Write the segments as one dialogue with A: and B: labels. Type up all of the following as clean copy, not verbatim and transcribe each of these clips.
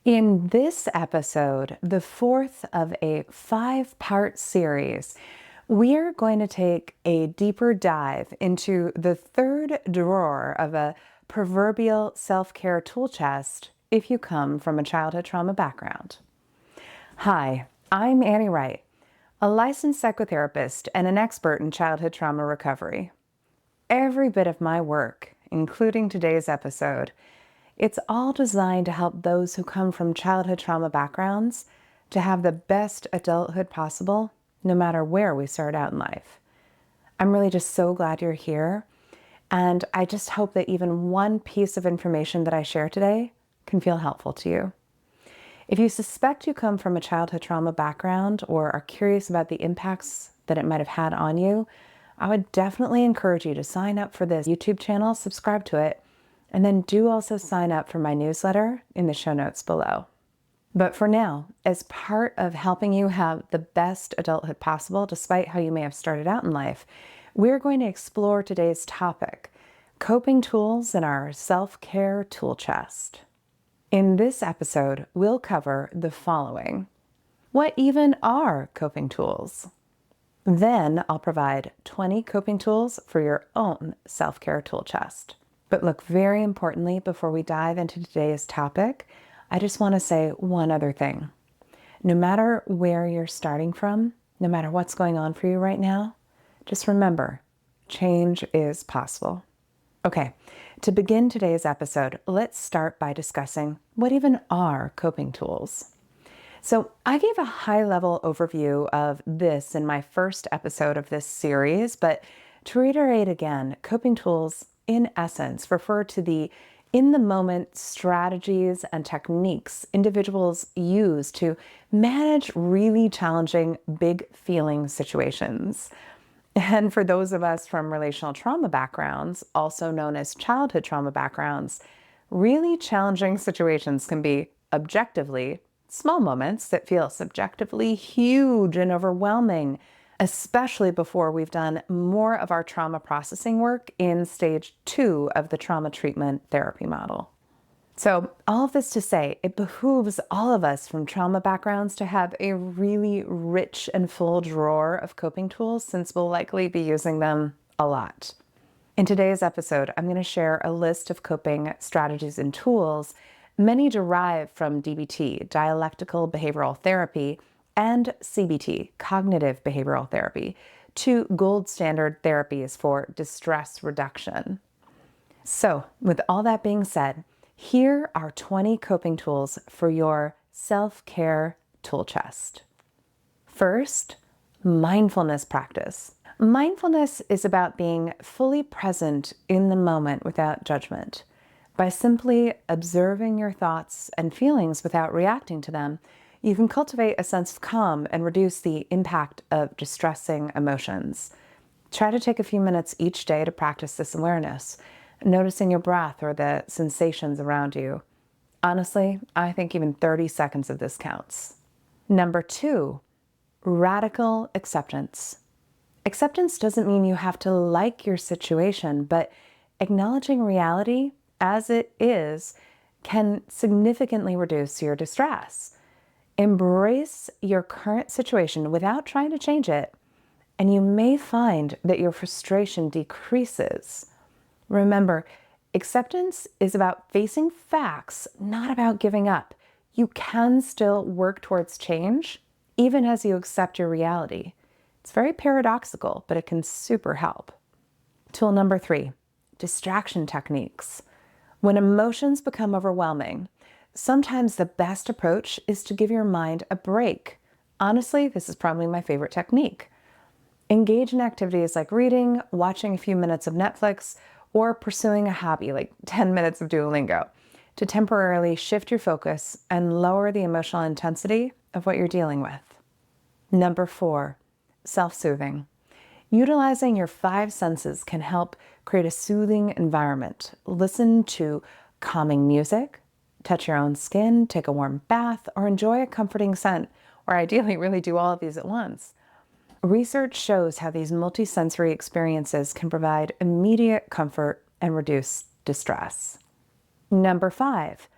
A: In this episode, the fourth of a 5-part series, we are going to take a deeper dive into the third drawer of a proverbial self-care tool chest if you come from a childhood trauma background. Hi, I'm Annie Wright, a licensed psychotherapist and an expert in childhood trauma recovery. Every bit of my work, including today's episode, it's all designed to help those who come from childhood trauma backgrounds to have the best adulthood possible, no matter where we start out in life. I'm really just so glad you're here, and I just hope that even one piece of information that I share today can feel helpful to you. If you suspect you come from a childhood trauma background or are curious about the impacts that it might have had on you, I would definitely encourage you to sign up for this YouTube channel, subscribe to it, and then do also sign up for my newsletter in the show notes below. But for now, as part of helping you have the best adulthood possible, despite how you may have started out in life, we're going to explore today's topic, coping tools in our self-care tool chest. In this episode, we'll cover the following. What even are coping tools? Then I'll provide 20 coping tools for your own self-care tool chest. But look, very importantly, before we dive into today's topic, I just want to say one other thing. No matter where you're starting from, no matter what's going on for you right now, just remember, change is possible. Okay, to begin today's episode, let's start by discussing what even are coping tools. So I gave a high-level overview of this in my first episode of this series, but to reiterate again, coping tools in essence refer to the in-the-moment strategies and techniques individuals use to manage really challenging, big feeling situations. And for those of us from relational trauma backgrounds, also known as childhood trauma backgrounds, really challenging situations can be objectively small moments that feel subjectively huge and overwhelming, especially before we've done more of our trauma processing work in stage 2 of the trauma treatment therapy model. So all of this to say, it behooves all of us from trauma backgrounds to have a really rich and full drawer of coping tools, since we'll likely be using them a lot. In today's episode, I'm going to share a list of coping strategies and tools, many derived from DBT, dialectical behavioral therapy, and CBT, cognitive behavioral therapy, 2 gold standard therapies for distress reduction. So, with all that being said, here are 20 coping tools for your self-care tool chest. First, mindfulness practice. Mindfulness is about being fully present in the moment without judgment. By simply observing your thoughts and feelings without reacting to them, you can cultivate a sense of calm and reduce the impact of distressing emotions. Try to take a few minutes each day to practice this awareness, noticing your breath or the sensations around you. Honestly, I think even 30 seconds of this counts. Number 2, radical acceptance. Acceptance doesn't mean you have to like your situation, but acknowledging reality as it is can significantly reduce your distress. Embrace your current situation without trying to change it, and you may find that your frustration decreases. Remember, acceptance is about facing facts, not about giving up. You can still work towards change, even as you accept your reality. It's very paradoxical, but it can super help. Tool number 3, distraction techniques. When emotions become overwhelming, sometimes the best approach is to give your mind a break. Honestly, this is probably my favorite technique. Engage in activities like reading, watching a few minutes of Netflix, or pursuing a hobby like 10 minutes of Duolingo to temporarily shift your focus and lower the emotional intensity of what you're dealing with. Number 4, self-soothing. Utilizing your 5 senses can help create a soothing environment. Listen to calming music, touch your own skin, take a warm bath, or enjoy a comforting scent, or ideally really do all of these at once. Research shows how these multisensory experiences can provide immediate comfort and reduce distress. Number 5,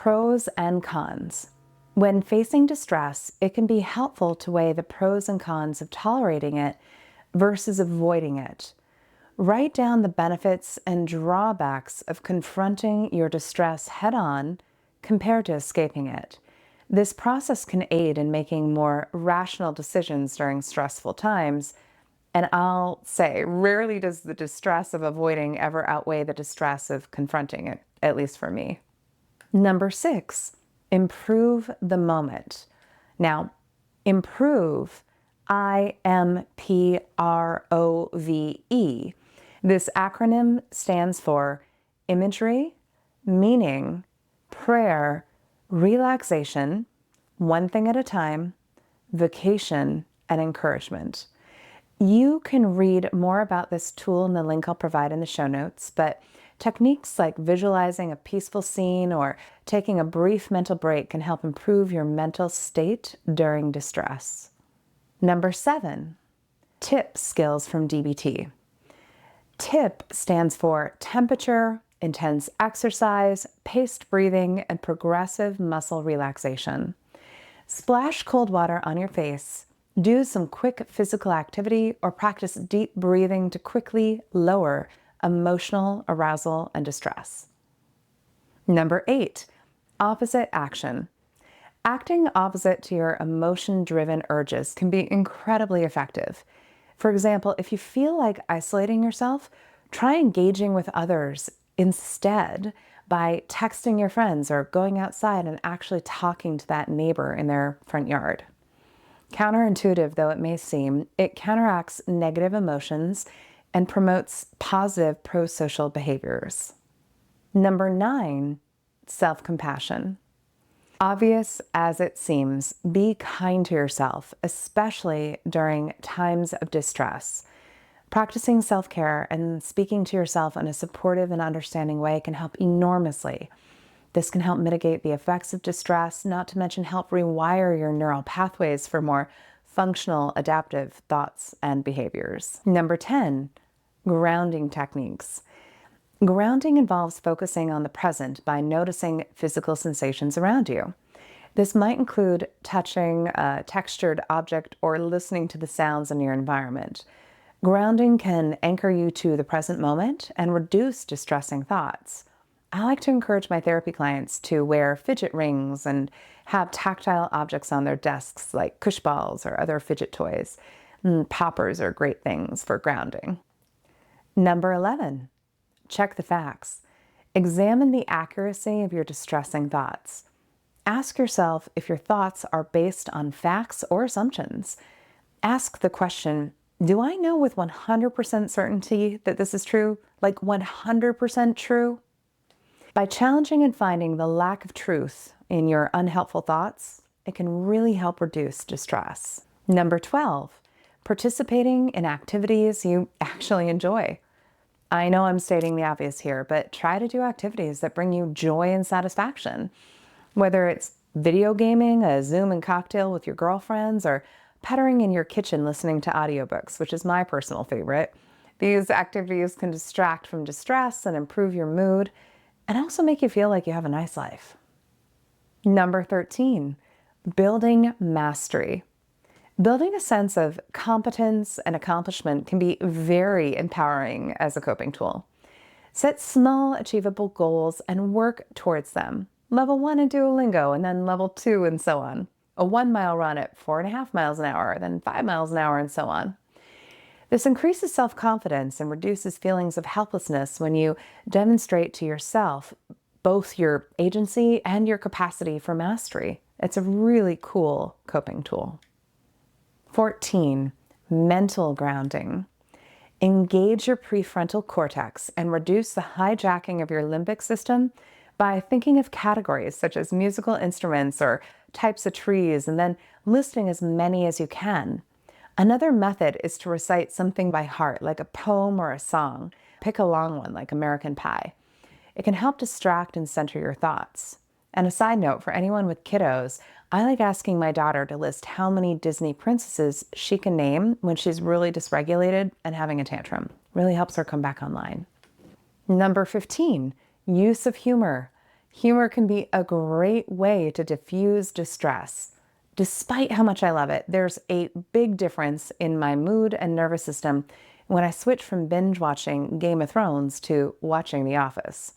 A: Pros and cons. When facing distress, it can be helpful to weigh the pros and cons of tolerating it versus avoiding it. Write down the benefits and drawbacks of confronting your distress head-on compared to escaping it. This process can aid in making more rational decisions during stressful times. And I'll say, rarely does the distress of avoiding ever outweigh the distress of confronting it, at least for me. Number 6, improve the moment. Now, improve, IMPROVE. This acronym stands for imagery, meaning, prayer, relaxation, one thing at a time, vacation, and encouragement. You can read more about this tool in the link I'll provide in the show notes, but techniques like visualizing a peaceful scene or taking a brief mental break can help improve your mental state during distress. Number 7, TIP skills from DBT. TIP stands for temperature, intense exercise, paced breathing, and progressive muscle relaxation. Splash cold water on your face, do some quick physical activity, or practice deep breathing to quickly lower emotional arousal and distress. Number 8, opposite action. Acting opposite to your emotion-driven urges can be incredibly effective. For example, if you feel like isolating yourself, try engaging with others instead by texting your friends or going outside and actually talking to that neighbor in their front yard. Counterintuitive though it may seem, it counteracts negative emotions and promotes positive pro-social behaviors. Number 9, self-compassion. Obvious as it seems, be kind to yourself, especially during times of distress. Practicing self-care and speaking to yourself in a supportive and understanding way can help enormously. This can help mitigate the effects of distress, not to mention help rewire your neural pathways for more functional, adaptive thoughts and behaviors. Number 10, grounding techniques. Grounding involves focusing on the present by noticing physical sensations around you. This might include touching a textured object or listening to the sounds in your environment. Grounding can anchor you to the present moment and reduce distressing thoughts. I like to encourage my therapy clients to wear fidget rings and have tactile objects on their desks like push balls or other fidget toys. Poppers are great things for grounding. Number 11, check the facts. Examine the accuracy of your distressing thoughts. Ask yourself if your thoughts are based on facts or assumptions. Ask the question, do I know with 100% certainty that this is true? Like 100% true? By challenging and finding the lack of truth in your unhelpful thoughts, it can really help reduce distress. Number 12, participating in activities you actually enjoy. I know I'm stating the obvious here, but try to do activities that bring you joy and satisfaction. Whether it's video gaming, a Zoom and cocktail with your girlfriends, or puttering in your kitchen listening to audiobooks, which is my personal favorite. These activities can distract from distress and improve your mood, and also make you feel like you have a nice life. Number 13, building mastery. Building a sense of competence and accomplishment can be very empowering as a coping tool. Set small, achievable goals and work towards them. Level 1 in Duolingo, and then level 2, and so on. A 1-mile run at 4.5 miles an hour, then 5 miles an hour, and so on. This increases self-confidence and reduces feelings of helplessness when you demonstrate to yourself both your agency and your capacity for mastery. It's a really cool coping tool. 14, mental grounding. Engage your prefrontal cortex and reduce the hijacking of your limbic system by thinking of categories such as musical instruments or types of trees, and then listing as many as you can. Another method is to recite something by heart, like a poem or a song. Pick a long one, like American Pie. It can help distract and center your thoughts. And a side note, for anyone with kiddos, I like asking my daughter to list how many Disney princesses she can name when she's really dysregulated and having a tantrum. Really helps her come back online. Number 15, use of humor. Humor can be a great way to diffuse distress. Despite how much I love it, there's a big difference in my mood and nervous system when I switch from binge watching Game of Thrones to watching The Office.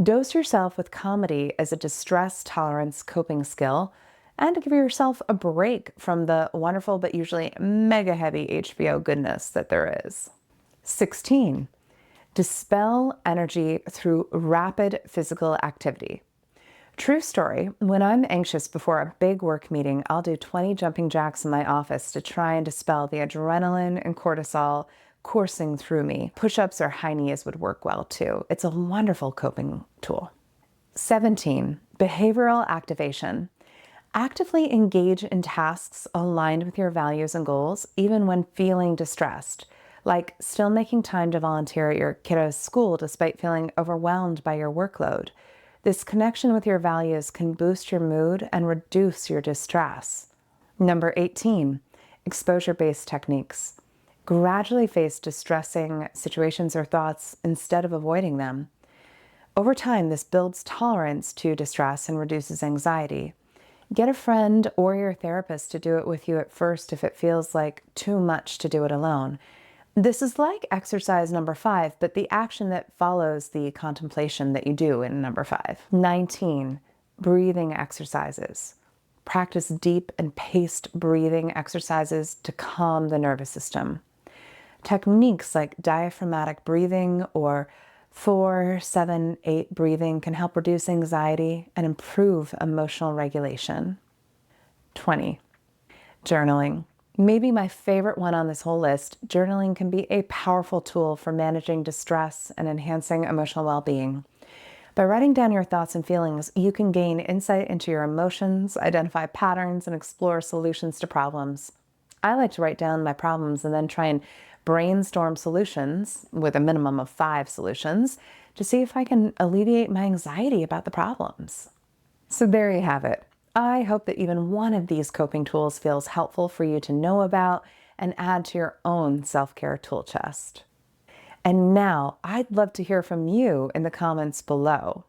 A: Dose yourself with comedy as a distress tolerance coping skill, and give yourself a break from the wonderful but usually mega heavy HBO goodness that there is. 16. Dispel energy through rapid physical activity. True story, when I'm anxious before a big work meeting, I'll do 20 jumping jacks in my office to try and dispel the adrenaline and cortisol coursing through me. Push-ups or high knees would work well too. It's a wonderful coping tool. 17. Behavioral activation. Actively engage in tasks aligned with your values and goals, even when feeling distressed, like still making time to volunteer at your kiddo's school despite feeling overwhelmed by your workload. This connection with your values can boost your mood and reduce your distress. Number 18, exposure-based techniques. Gradually face distressing situations or thoughts instead of avoiding them. Over time, this builds tolerance to distress and reduces anxiety. Get a friend or your therapist to do it with you at first if it feels like too much to do it alone. This is like exercise number 5, but the action that follows the contemplation that you do in number 5. 19, breathing exercises. Practice deep and paced breathing exercises to calm the nervous system. Techniques like diaphragmatic breathing or 4-7-8 breathing can help reduce anxiety and improve emotional regulation. 20, journaling. Maybe my favorite one on this whole list, journaling can be a powerful tool for managing distress and enhancing emotional well-being. By writing down your thoughts and feelings, you can gain insight into your emotions, identify patterns, and explore solutions to problems. I like to write down my problems and then try and brainstorm solutions, with a minimum of 5 solutions, to see if I can alleviate my anxiety about the problems. So there you have it. I hope that even one of these coping tools feels helpful for you to know about and add to your own self-care tool chest. And now I'd love to hear from you in the comments below.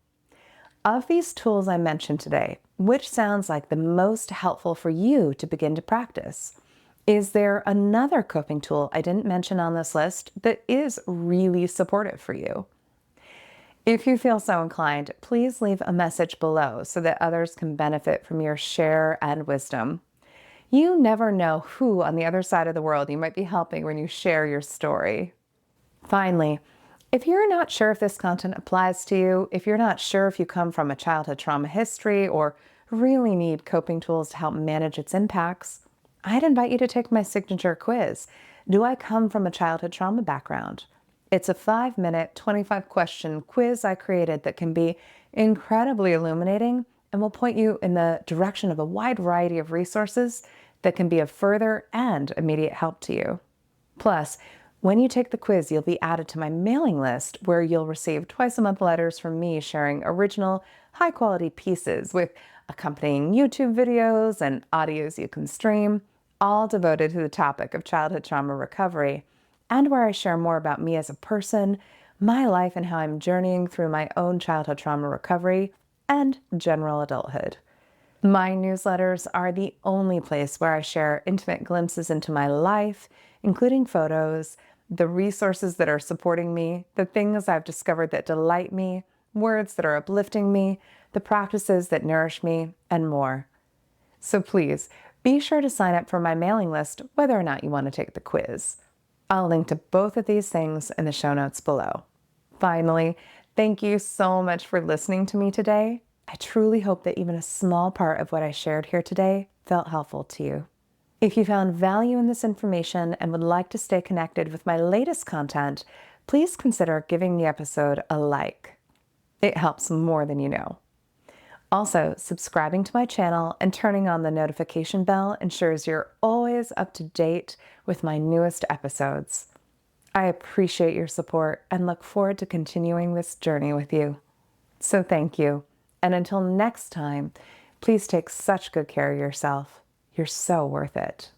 A: Of these tools I mentioned today, which sounds like the most helpful for you to begin to practice? Is there another coping tool I didn't mention on this list that is really supportive for you? If you feel so inclined, please leave a message below so that others can benefit from your share and wisdom. You never know who on the other side of the world you might be helping when you share your story. Finally, if you're not sure if this content applies to you, if you're not sure if you come from a childhood trauma history or really need coping tools to help manage its impacts, I'd invite you to take my signature quiz, Do I Come from a Childhood Trauma Background? It's a 5-minute, 25-question quiz I created that can be incredibly illuminating and will point you in the direction of a wide variety of resources that can be of further and immediate help to you. Plus, when you take the quiz, you'll be added to my mailing list where you'll receive twice-a-month letters from me sharing original, high-quality pieces with accompanying YouTube videos and audios you can stream, all devoted to the topic of childhood trauma recovery, and where I share more about me as a person, my life, and how I'm journeying through my own childhood trauma recovery and general adulthood. My newsletters are the only place where I share intimate glimpses into my life, including photos, the resources that are supporting me, the things I've discovered that delight me, words that are uplifting me, the practices that nourish me, and more. So please, be sure to sign up for my mailing list whether or not you want to take the quiz. I'll link to both of these things in the show notes below. Finally, thank you so much for listening to me today. I truly hope that even a small part of what I shared here today felt helpful to you. If you found value in this information and would like to stay connected with my latest content, please consider giving the episode a like. It helps more than you know. Also, subscribing to my channel and turning on the notification bell ensures you're always up to date with my newest episodes. I appreciate your support and look forward to continuing this journey with you. So thank you. And until next time, please take such good care of yourself. You're so worth it.